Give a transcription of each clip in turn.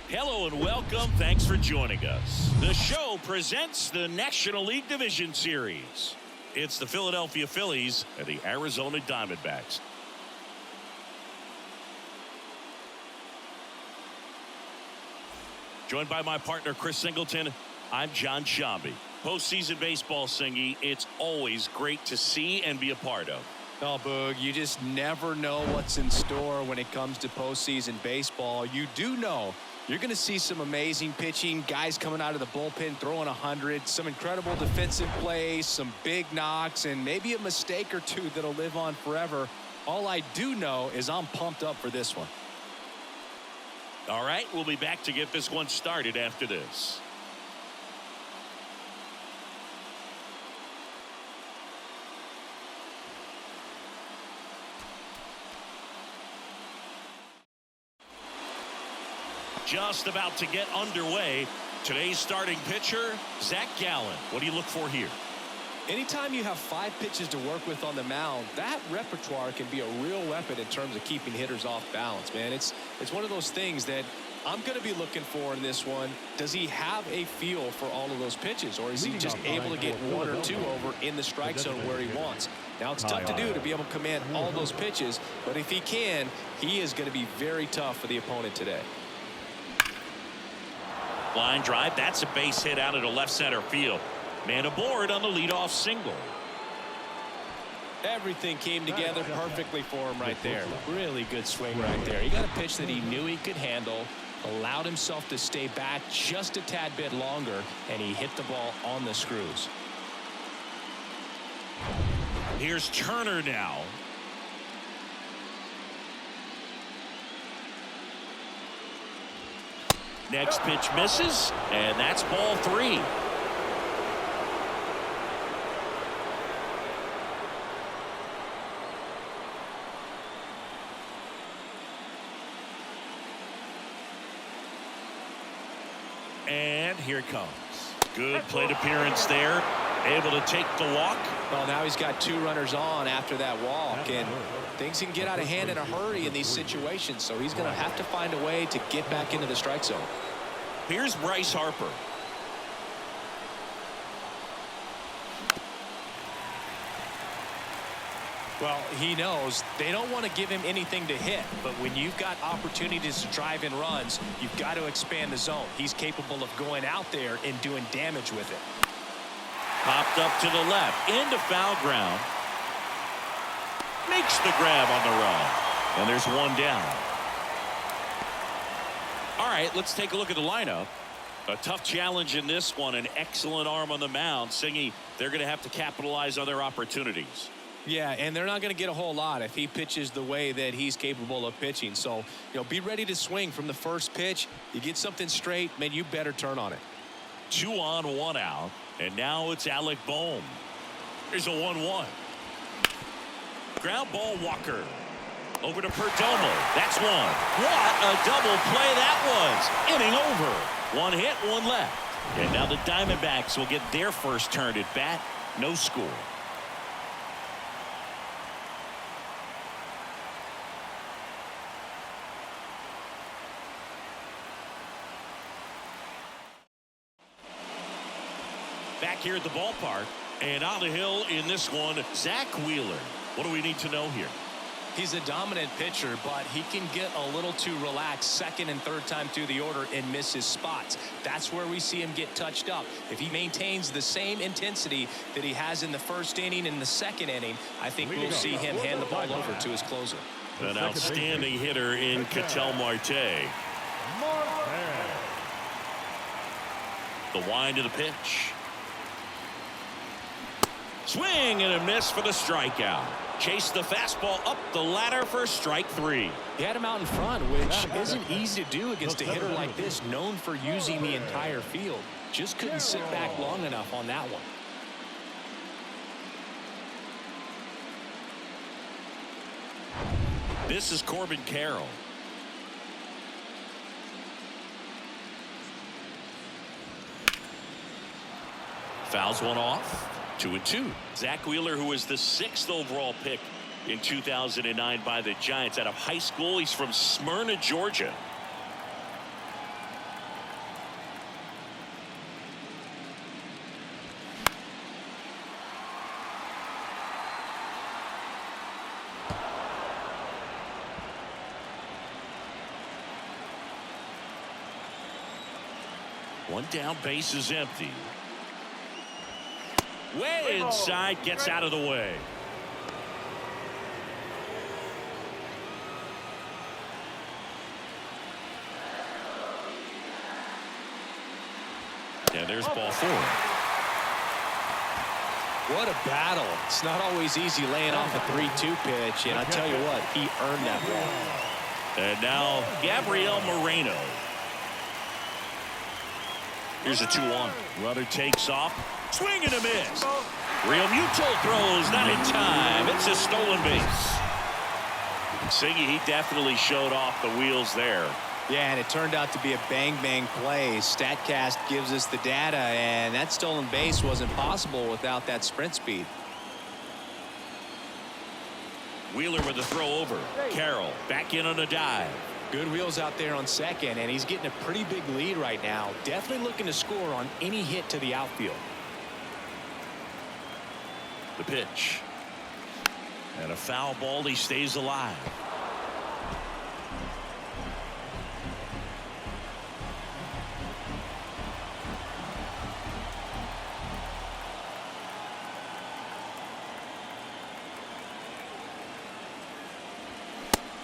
Hello and welcome. Thanks for joining us. The show presents the National League Division Series. It's the Philadelphia Phillies and the Arizona Diamondbacks. Joined by my partner, Chris Singleton, I'm John Shambi. Postseason baseball, Singy, it's always great to see and be a part of. Oh, Boog, you just never know what's in store when it comes to postseason baseball. You do know you're going to see some amazing pitching, guys coming out of the bullpen throwing 100, some incredible defensive plays, some big knocks, and maybe a mistake or two that'll live on forever. All I do know is I'm pumped up for this one. All right, we'll be back to get this one started after this. Just about to get underway. Today's starting pitcher, Zach Gallen. What do you look for here? Anytime you have 5 pitches to work with on the mound, that repertoire can be a real weapon in terms of keeping hitters off balance, man. It's one of those things that I'm going to be looking for in this one. Does he have a feel for all of those pitches, or is he just able to get 1 or 2 over in the strike zone where he wants? Now, it's tough to do to be able to command all those pitches, but if he can, he is going to be very tough for the opponent today. Line drive. That's a base hit out into left center field. Man aboard on the leadoff single. Everything came together perfectly for him right there. Really good swing right there. He got a pitch that he knew he could handle, allowed himself to stay back just a tad bit longer, and he hit the ball on the screws. Here's Turner now. Next pitch misses, and that's ball 3. And here it comes. Good plate appearance there. Able to take the walk. Well, now he's got 2 runners on after that walk, and things can get out of hand in a hurry in these situations, so he's going to have to find a way to get back into the strike zone. Here's Bryce Harper. Well, he knows they don't want to give him anything to hit, but when you've got opportunities to drive in runs, you've got to expand the zone. He's capable of going out there and doing damage with it. Popped up to the left, into foul ground. Makes the grab on the run. And there's 1 down. All right, let's take a look at the lineup. A tough challenge in this one. An excellent arm on the mound. Singy, they're going to have to capitalize on their opportunities. Yeah, and they're not going to get a whole lot if he pitches the way that he's capable of pitching. So, be ready to swing from the first pitch. You get something straight, man, you better turn on it. 2 on, 1 out. And now it's Alec Bohm. Here's a 1-1. Ground ball, Walker. Over to Perdomo. That's 1. What a double play that was. Inning over. 1 hit, 1 left. And now the Diamondbacks will get their first turn at bat. No score. Back here at the ballpark, and on the hill in this one, Zach Wheeler. What do we need to know here? He's a dominant pitcher, but he can get a little too relaxed second and third time through the order and miss his spots. That's where we see him get touched up. If he maintains the same intensity that he has in the first inning and the second inning, I think we'll see him hand the ball over to his closer. An outstanding hitter in Ketel Marte. The wind to the pitch. Swing and a miss for the strikeout. Chase the fastball up the ladder for strike 3. He had him out in front, which isn't easy to do against a hitter like this, known for using the entire field. Just couldn't sit back long enough on that one. This is Corbin Carroll. Fouls one off. 2-2. Zach Wheeler, who was the 6th overall pick in 2009 by the Giants out of high school. He's from Smyrna, Georgia. One down, base is empty. Way inside, gets out of the way. And there's ball 4. What a battle. It's not always easy laying off a 3-2 pitch, and I tell you what, he earned that ball. And now Gabriel Moreno. Here's a 2-1. Runner takes off. Swing and a miss. Real Muto throws not in time. It's a stolen base. Siggy, he definitely showed off the wheels there. Yeah, and it turned out to be a bang-bang play. StatCast gives us the data, and that stolen base wasn't possible without that sprint speed. Wheeler with a throw over. Carroll back in on a dive. Good wheels out there on second, and he's getting a pretty big lead right now. Definitely looking to score on any hit to the outfield. The pitch. And a foul ball. He stays alive.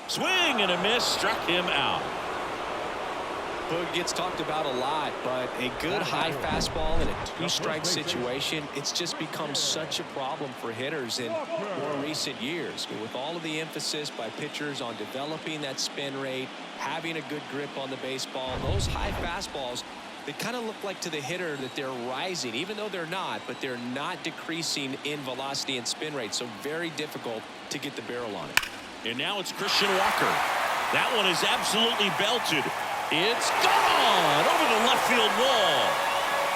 Swing and a miss, struck him out. Boog gets talked about a lot, but a good high fastball in a 2-strike situation, it's just become such a problem for hitters in more recent years. With all of the emphasis by pitchers on developing that spin rate, having a good grip on the baseball, those high fastballs, they kind of look like to the hitter that they're rising, even though they're not, but they're not decreasing in velocity and spin rate, so very difficult to get the barrel on it. And now it's Christian Walker. That one is absolutely belted. It's gone over the left field wall.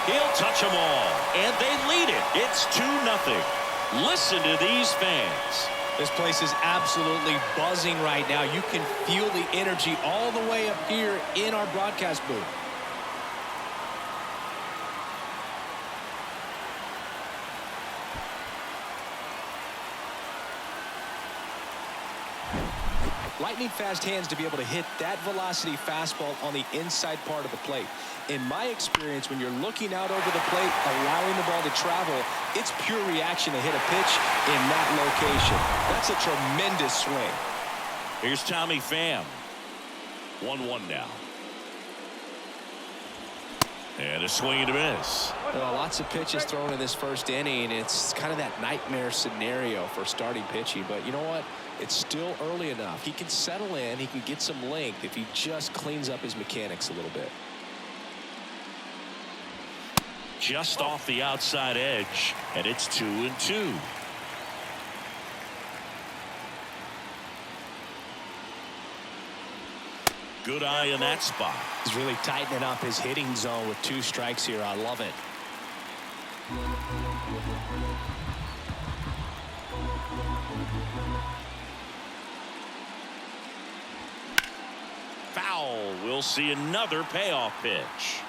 He'll touch them all, and they lead it. It's 2-0. Listen to these fans. This place is absolutely buzzing right now. You can feel the energy all the way up here in our broadcast booth. Lightning fast hands to be able to hit that velocity fastball on the inside part of the plate. In my experience, when you're looking out over the plate, allowing the ball to travel, it's pure reaction to hit a pitch in that location. That's a tremendous swing. Here's Tommy Pham. 1-1 now. And a swing and a miss. Well, lots of pitches thrown in this first inning. It's kind of that nightmare scenario for starting pitching. But you know what? It's still early enough. He can settle in. He can get some length if he just cleans up his mechanics a little bit. Just off the outside edge, and it's 2-2. Good eye in that spot. He's really tightening up his hitting zone with 2 strikes here. I love it. Foul. We'll see another payoff pitch.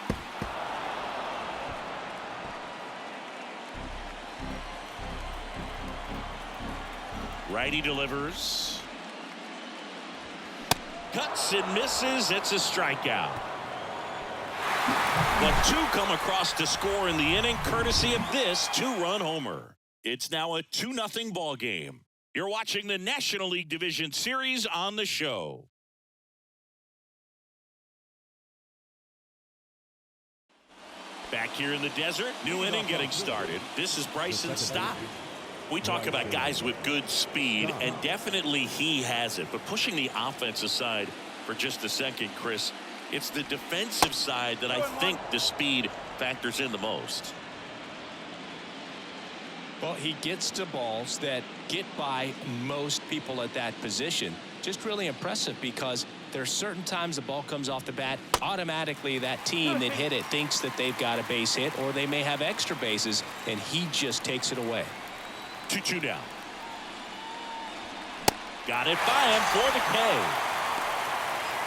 Righty delivers. Cuts and misses. It's a strikeout. But 2 come across to score in the inning, courtesy of this 2-run homer. It's now a 2-0 ball game. You're watching the National League Division Series on the show. Back here in the desert, new inning getting started. This is Bryson Stott. We talk about guys with good speed, and definitely he has it. But pushing the offense aside for just a second, Chris, it's the defensive side that I think the speed factors in the most. Well, he gets to balls that get by most people at that position. Just really impressive because there's certain times the ball comes off the bat, automatically that team that hit it thinks that they've got a base hit, or they may have extra bases, and he just takes it away. 2-2 down. Got it by him for the K.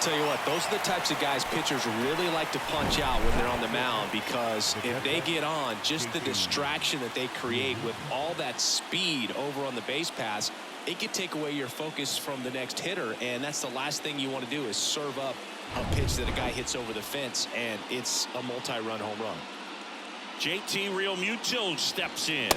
Tell you what, those are the types of guys pitchers really like to punch out when they're on the mound, because if they get on, just the distraction that they create with all that speed over on the base pass, it could take away your focus from the next hitter, and that's the last thing you want to do is serve up a pitch that a guy hits over the fence, and it's a multi-run home run. JT Realmuto steps in.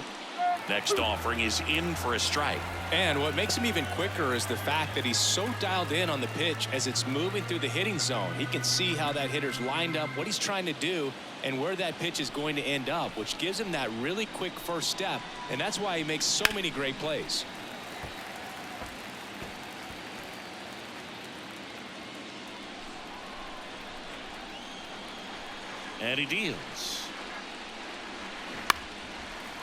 Next offering is in for a strike. And what makes him even quicker is the fact that he's so dialed in on the pitch as it's moving through the hitting zone. He can see how that hitter's lined up, what he's trying to do, and where that pitch is going to end up, which gives him that really quick first step, and that's why he makes so many great plays. And he deals.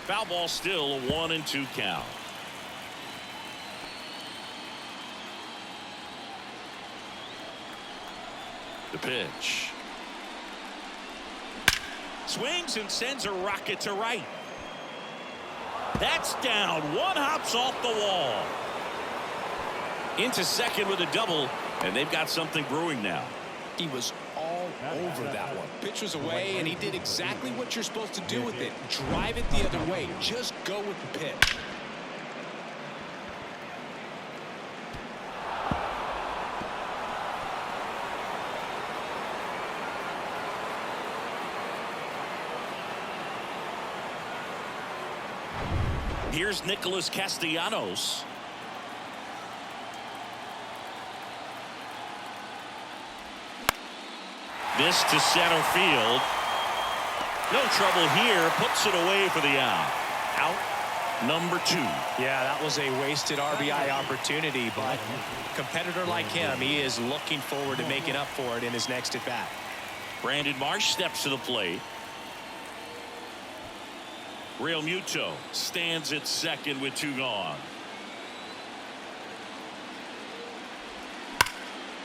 Foul ball, still a 1-2 count. The pitch. Swings and sends a rocket to right. That's down. One hops off the wall. Into second with a double, and they've got something brewing now. He was all over that one. Pitch was away, and he did exactly what you're supposed to do with it. Drive it the other way. Just go with the pitch. Here's Nicholas Castellanos. This to center field. No trouble here. Puts it away for the out. Out number 2. Yeah, that was a wasted RBI opportunity, but a competitor like him, he is looking forward to making up for it in his next at bat. Brandon Marsh steps to the plate. Realmuto stands at second with 2 gone.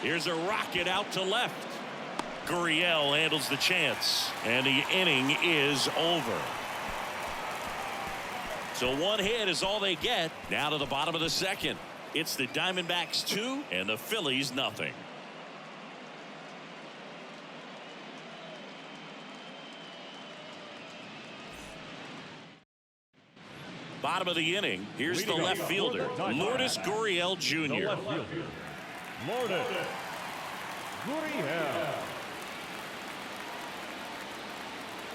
Here's a rocket out to left. Gurriel handles the chance, and the inning is over. So 1 hit is all they get. Now to the bottom of the second. It's the Diamondbacks 2 and the Phillies nothing. Bottom of the inning. Here's the left fielder, Lourdes Gurriel Jr. Lourdes Gurriel.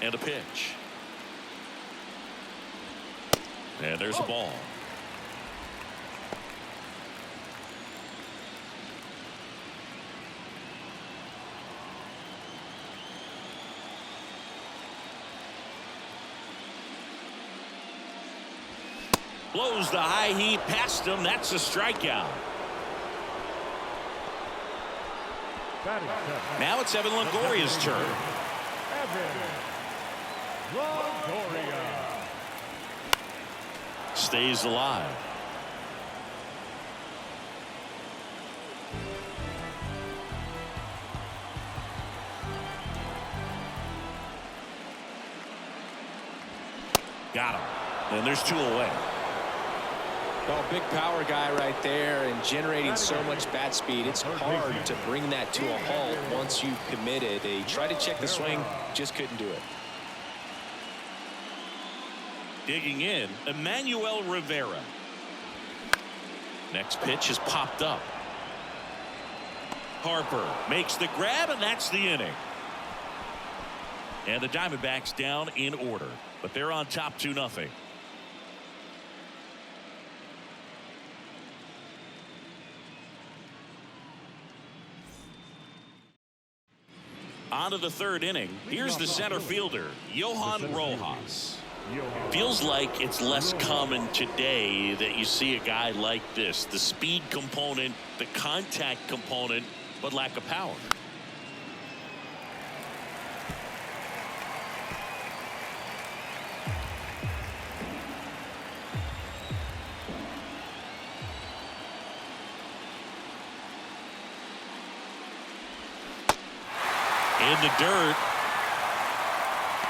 And a pitch. And there's a ball. Blows the high heat past him. That's a strikeout. Now it's Evan Longoria's turn. Longoria. Stays alive. Got him. And there's 2 away. Well, big power guy right there and generating so much bat speed. It's hard to bring that to a halt once you've committed. They tried to check the swing, just couldn't do it. Digging in, Emmanuel Rivera. Next pitch is popped up. Harper makes the grab, and that's the inning. And the Diamondbacks down in order, but they're on top 2-0. On to the 3rd inning. Here's the center fielder, Johan Rojas. Feels like it's less common today that you see a guy like this. The speed component, the contact component, but lack of power. In the dirt.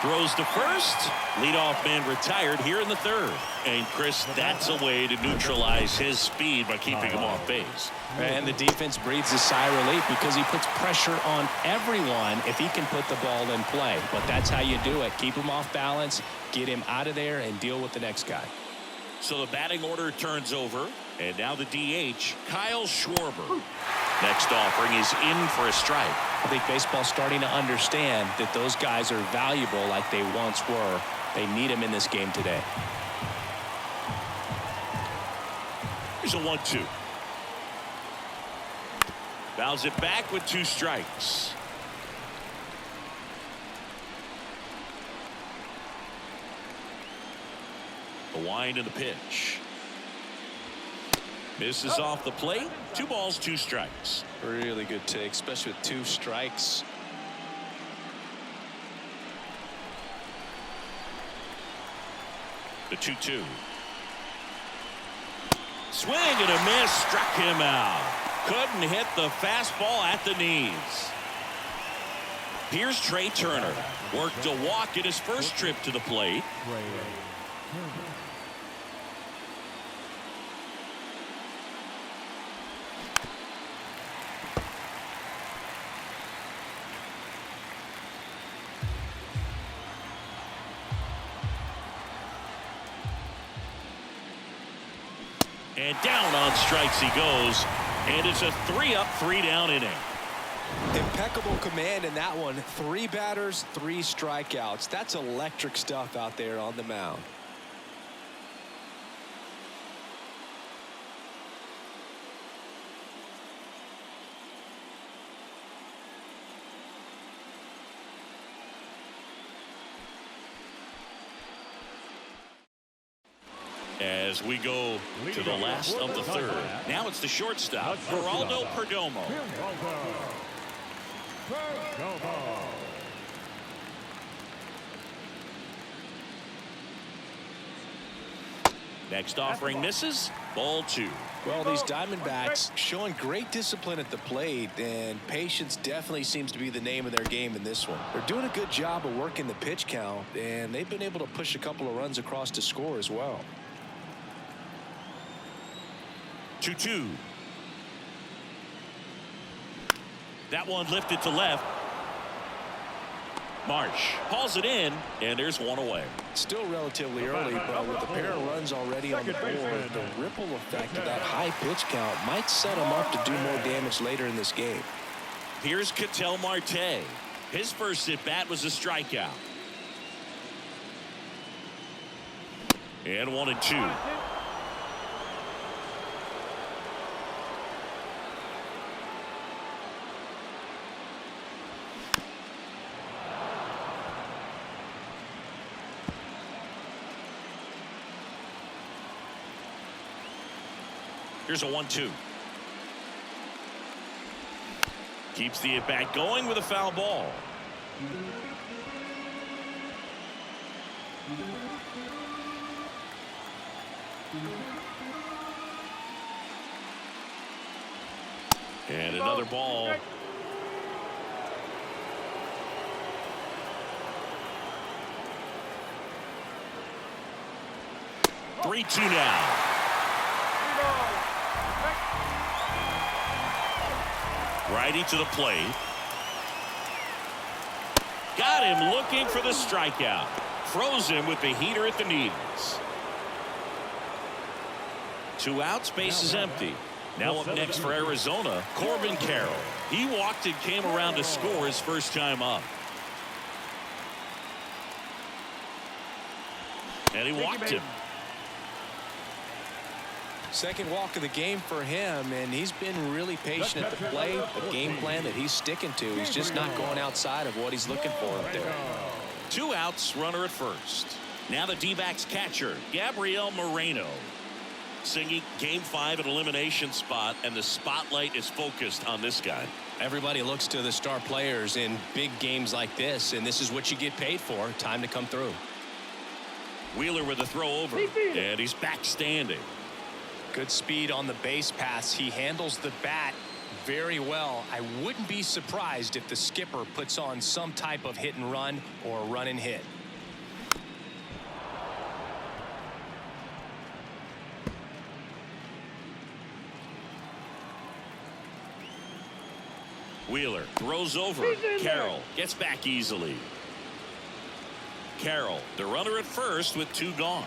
Throws to first. Leadoff man retired here in the 3rd. And Chris, that's a way to neutralize his speed by keeping him off base. And the defense breathes a sigh of relief because he puts pressure on everyone if he can put the ball in play. But that's how you do it. Keep him off balance, get him out of there, and deal with the next guy. So the batting order turns over. And now the DH, Kyle Schwarber. Next offering is in for a strike. I think baseball's starting to understand that those guys are valuable like they once were. They need them in this game today. Here's a 1-2. Fouls it back with 2 strikes. The wind and the pitch. Misses off the plate. 2 balls, 2 strikes. Really good take, especially with 2 strikes. The 2-2. Swing and a miss, struck him out. Couldn't hit the fastball at the knees. Here's Trey Turner. Worked a walk in his first trip to the plate. And down on strikes he goes. And it's a 3-up, 3-down inning. Impeccable command in that one. 3 batters, 3 strikeouts. That's electric stuff out there on the mound. As we go to the last of the 3rd. Now it's the shortstop, Geraldo Perdomo. Next offering misses. Ball 2. Well, these Diamondbacks showing great discipline at the plate, and patience definitely seems to be the name of their game in this one. They're doing a good job of working the pitch count, and they've been able to push a couple of runs across to score as well. 2-2. That one lifted to left. Marsh hauls it in, and there's one away. Still relatively early, but with a pair of runs already on the board, the ripple effect of that high pitch count might set him up to do more damage later in this game. Here's Ketel Marte. His first at-bat was a strikeout. And 1-2. Here's a 1-2. Keeps the at-bat going with a foul ball. And another ball. Three-2 now. Righty to the plate. Got him looking for the strikeout. Froze him with the heater at the knees. 2 outs, base is empty. Now up next for Arizona, Corbin Carroll. He walked and came around to score his first time up. And he walked him. Second walk of the game for him, and he's been really patient at the plate. A game plan that he's sticking to. He's just not going outside of what he's looking for up there. 2 outs, runner at first. Now the D-backs catcher, Gabriel Moreno. Singing game 5 at elimination spot, and the spotlight is focused on this guy. Everybody looks to the star players in big games like this, and this is what you get paid for. Time to come through. Wheeler with a throw over, and he's back standing. Good speed on the base pass. He handles the bat very well. I wouldn't be surprised if the skipper puts on some type of hit and run or run and hit. Wheeler throws over. Carroll gets back easily. Carroll, the runner at first with 2 gone.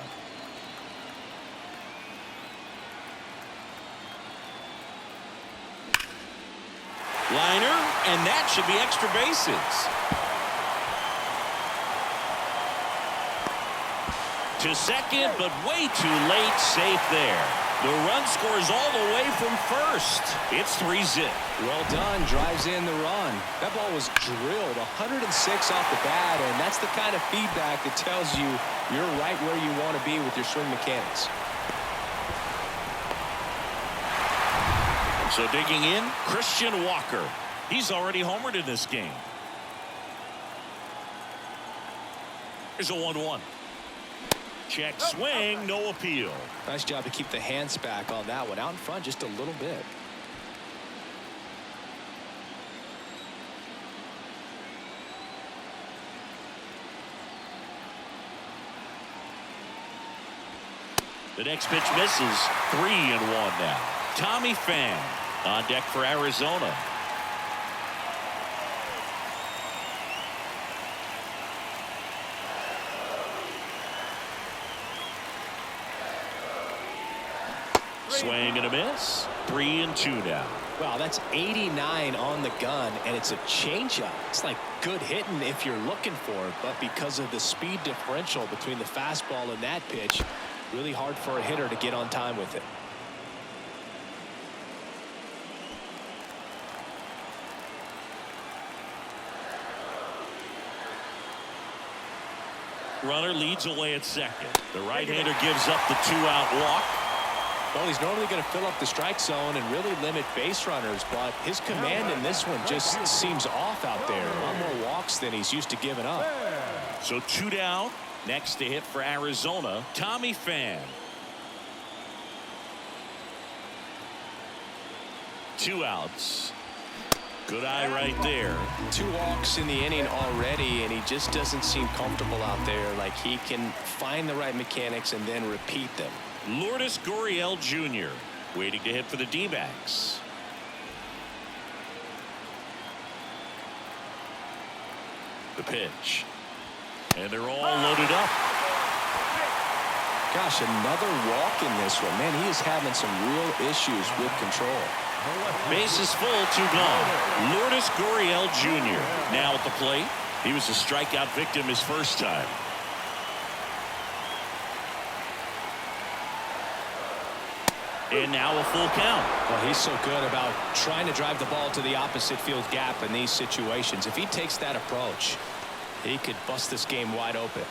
Liner, and that should be extra bases. To second, but way too late. Safe there. The run scores all the way from first. It's 3-zip. Well done. Drives in the run. That ball was drilled 106 off the bat, and that's the kind of feedback that tells you you're right where you want to be with your swing mechanics. So digging in, Christian Walker. He's already homered in this game. Here's a 1-1. Check swing, no appeal. Nice job to keep the hands back on that one. Out in front just a little bit. The next pitch misses. 3-1 now. Tommy Pham on deck for Arizona. Swing and a miss. 3-2 now. Wow, that's 89 on the gun, and it's a changeup. It's like good hitting if you're looking for it, but because of the speed differential between the fastball and that pitch, really hard for a hitter to get on time with it. Runner leads away at second. The right-hander gives up the 2-out walk. Well, he's normally going to fill up the strike zone and really limit base runners, but his command in this one just seems off out there. A lot more walks than he's used to giving up. So 2 down. Next to hit for Arizona, Tommy Pham. 2 outs. Good eye right there. 2 walks in the inning already, and he just doesn't seem comfortable out there. Like he can find the right mechanics and then repeat them. Lourdes Gurriel Jr. waiting to hit for the D-backs. The pitch. And they're all loaded up. Gosh, another walk in this one. Man, he is having some real issues with control. Bases full, 2 gone. Lourdes Gurriel Jr. now at the plate. He was a strikeout victim his first time. And now a full count. Well, he's so good about trying to drive the ball to the opposite field gap in these situations. If he takes that approach, he could bust this game wide open.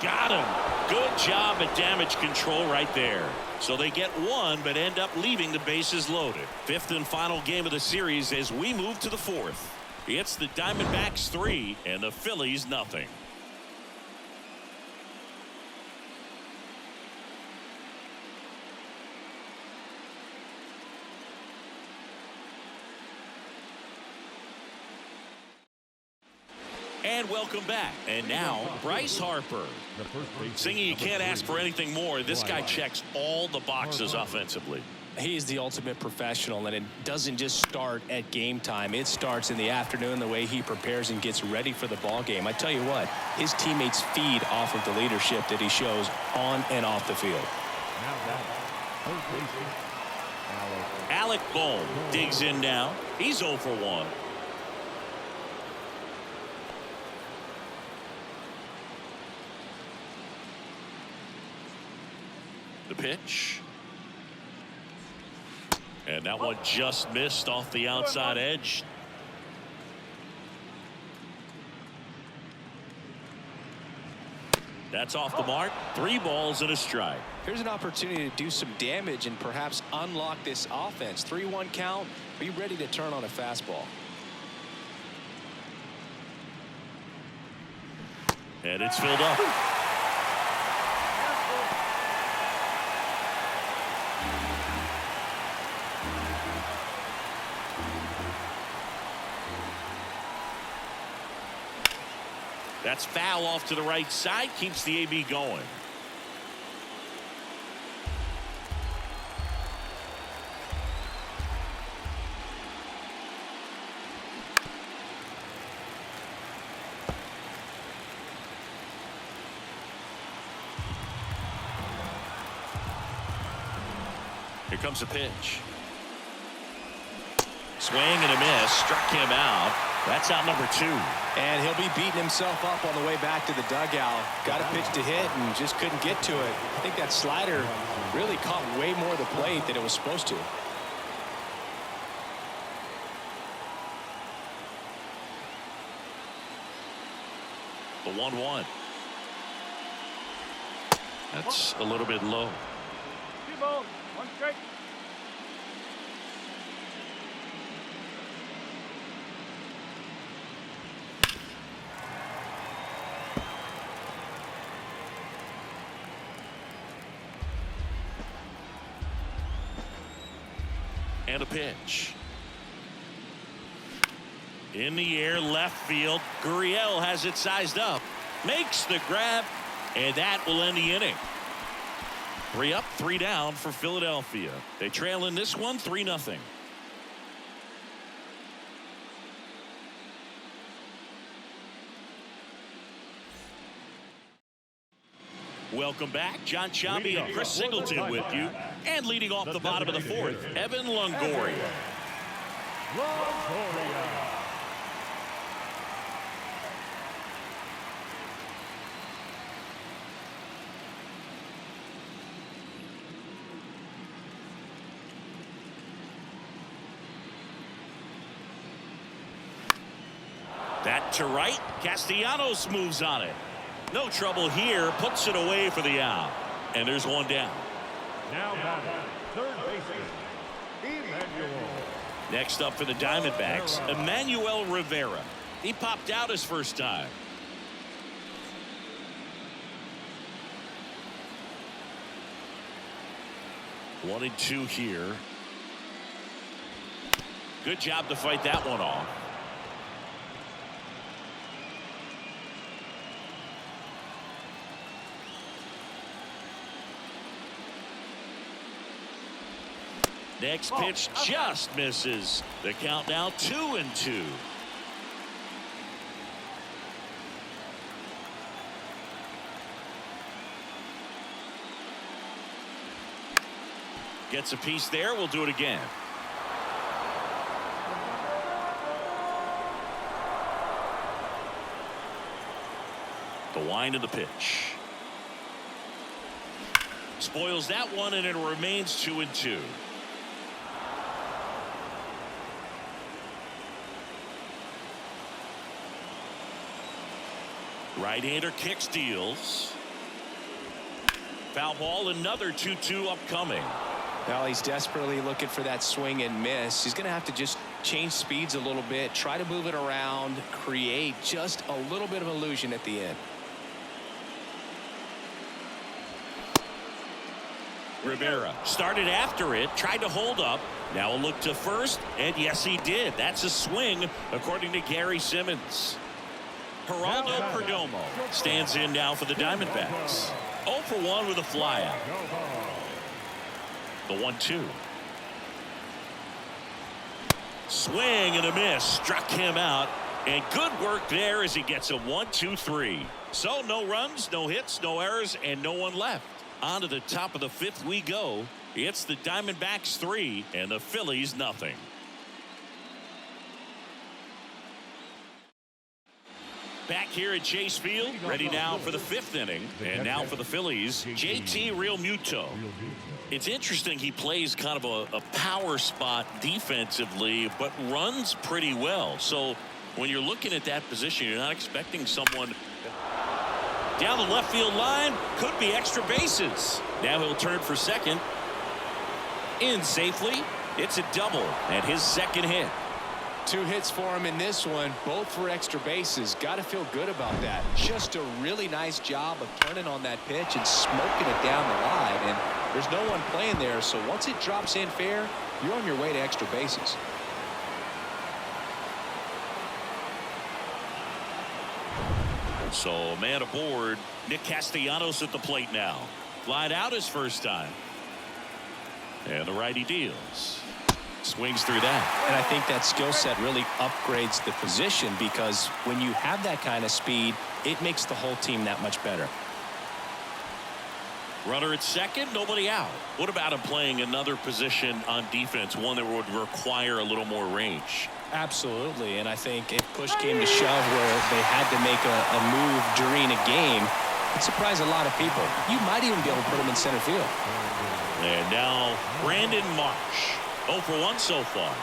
Got him. Good job at damage control right there. So they get 1 but end up leaving the bases loaded. 5th and final game of the series as we move to the 4th. It's the Diamondbacks 3 and the Phillies nothing. And welcome back. And now Bryce Harper. Singing, you can't ask for anything more. This guy checks all the boxes offensively. He is the ultimate professional, and it doesn't just start at game time. It starts in the afternoon, the way he prepares and gets ready for the ball game. I tell you what, his teammates feed off of the leadership that he shows on and off the field. Alec Bohm digs in now. He's 0 for 1. The pitch. And that one just missed off the outside edge. That's off the mark. 3 balls and a strike. Here's an opportunity to do some damage and perhaps unlock this offense. 3-1 count. Be ready to turn on a fastball. And it's filled up. That's foul off to the right side. Keeps the AB going. Here comes the pitch. Swing and a miss. Struck him out. That's out number 2. And he'll be beating himself up on the way back to the dugout. Got a pitch to hit and just couldn't get to it. I think that slider really caught way more of the plate than it was supposed to. The 1-1. That's a little bit low. 2 balls, 1 strike. And a pitch. In the air, left field. Gurriel has it sized up. Makes the grab, and that will end the inning. 3 up, 3 down for Philadelphia. They trail in this one 3-0. Welcome back. John Sciambi and Chris Singleton with you. And leading off the bottom of the 4th, Evan Longoria. That to right. Castellanos moves on it. No trouble here. Puts it away for the out. And there's one down. Now batting, third baseman, Emmanuel. Next up for the Diamondbacks, Emmanuel Rivera. He popped out his first time. One and 2 here. Good job to fight that one off. Next pitch just misses. The count now 2-2. Gets a piece there. We'll do it again. The wind of the pitch. Spoils that one, and it remains 2-2. Right-hander kicks, deals. Foul ball, another 2-2 upcoming. Well, he's desperately looking for that swing and miss. He's going to have to just change speeds a little bit, try to move it around, create just a little bit of illusion at the end. Rivera started after it, tried to hold up. Now a look to first, and yes, he did. That's a swing, according to Gary Simmons. Geraldo Perdomo stands in now for the Diamondbacks. 0 for 1 with a flyout. The 1-2. Swing and a miss. Struck him out. And good work there as he gets a 1-2-3. So no runs, no hits, no errors, and no one left. On to the top of the 5th we go. It's the Diamondbacks 3 and the Phillies nothing. Back here at Chase Field, ready now for the 5th inning. And now for the Phillies, JT Realmuto. It's interesting, he plays kind of a power spot defensively, but runs pretty well. So when you're looking at that position, you're not expecting someone down the left field line. Could be extra bases. Now he'll turn for second. In safely. It's a double and his second hit. 2 hits for him in this one, both for extra bases. Got to feel good about that. Just a really nice job of turning on that pitch and smoking it down the line. And there's no one playing there, so once it drops in fair, you're on your way to extra bases. So a man aboard. Nick Castellanos at the plate now. Flied out his first time. And the righty deals. Swings through that. And I think that skill set really upgrades the position, because when you have that kind of speed, it makes the whole team that much better. Runner at second, nobody out. What about him playing another position on defense, one that would require a little more range? Absolutely, and I think if push came to shove where they had to make a move during a game, it'd surprise a lot of people. You might even be able to put him in center field. And now Brandon Marsh. 0 for 1 so far.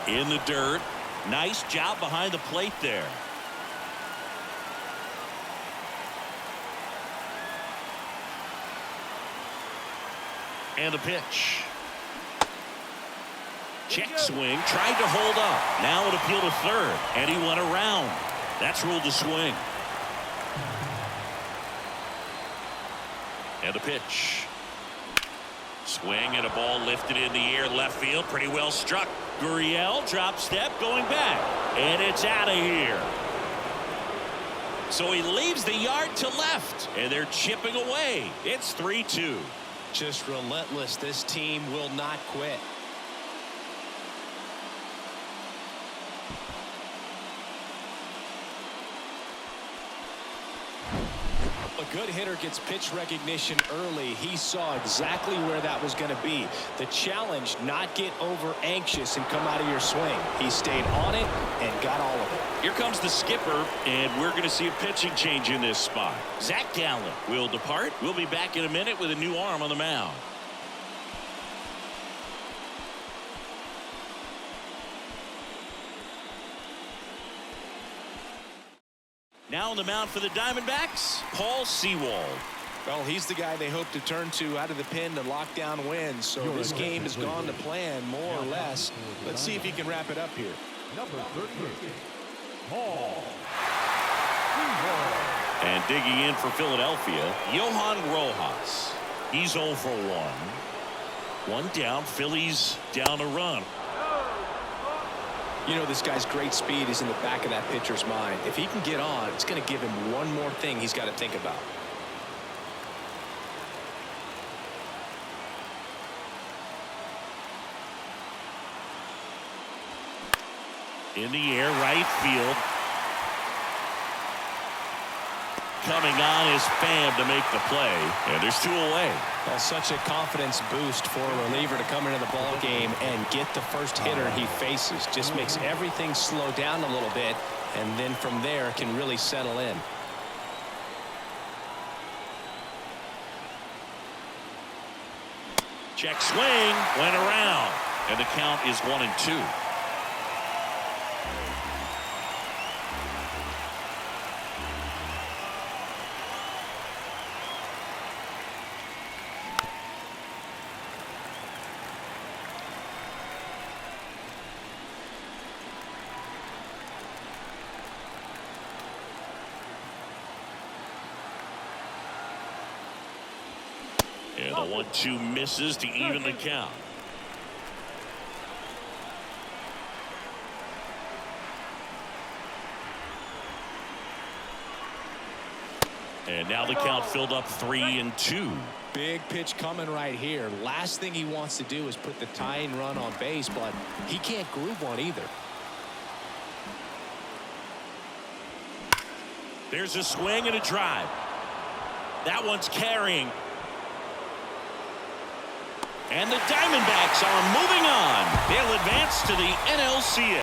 In the dirt. Nice job behind the plate there. And the pitch. Check swing. Tried to hold up. Now it appealed to third. And he went around. That's ruled a swing. And the pitch. Swing and a ball lifted in the air. Left field. Pretty well struck. Gurriel drop step going back. And it's out of here. So he leaves the yard to left. And they're chipping away. It's 3-2. Just relentless. This team will not quit. A good hitter gets pitch recognition early. He saw exactly where that was going to be. The challenge, not get over anxious and come out of your swing. He stayed on it and got all of it. Here comes the skipper, and we're going to see a pitching change in this spot. Zach Gallen will depart. We'll be back in a minute with a new arm on the mound. Now on the mound for the Diamondbacks, Paul Sewald. Well, he's the guy they hope to turn to out of the pen to lock down wins. So this game has gone to plan, more or less. Let's see if he can wrap it up here. Number 38, Paul. And digging in for Philadelphia, Johan Rojas. He's 0 for 1. One down, Phillies down a run. You know, this guy's great speed is in the back of that pitcher's mind. If he can get on, it's going to give him one more thing he's got to think about. In the air, right field. Coming on is Pham to make the play. And there's 2 away. Well, such a confidence boost for a reliever to come into the ball game and get the first hitter he faces. Just makes everything slow down a little bit, and then from there can really settle in. Check swing, went around, and the count is 1-2. And the 1-2 misses to even the count. And now the count filled up 3-2. Big pitch coming right here. Last thing he wants to do is put the tying run on base, but he can't groove one either. There's a swing and a drive. That one's carrying. And the Diamondbacks are moving on. They'll advance to the NLCS.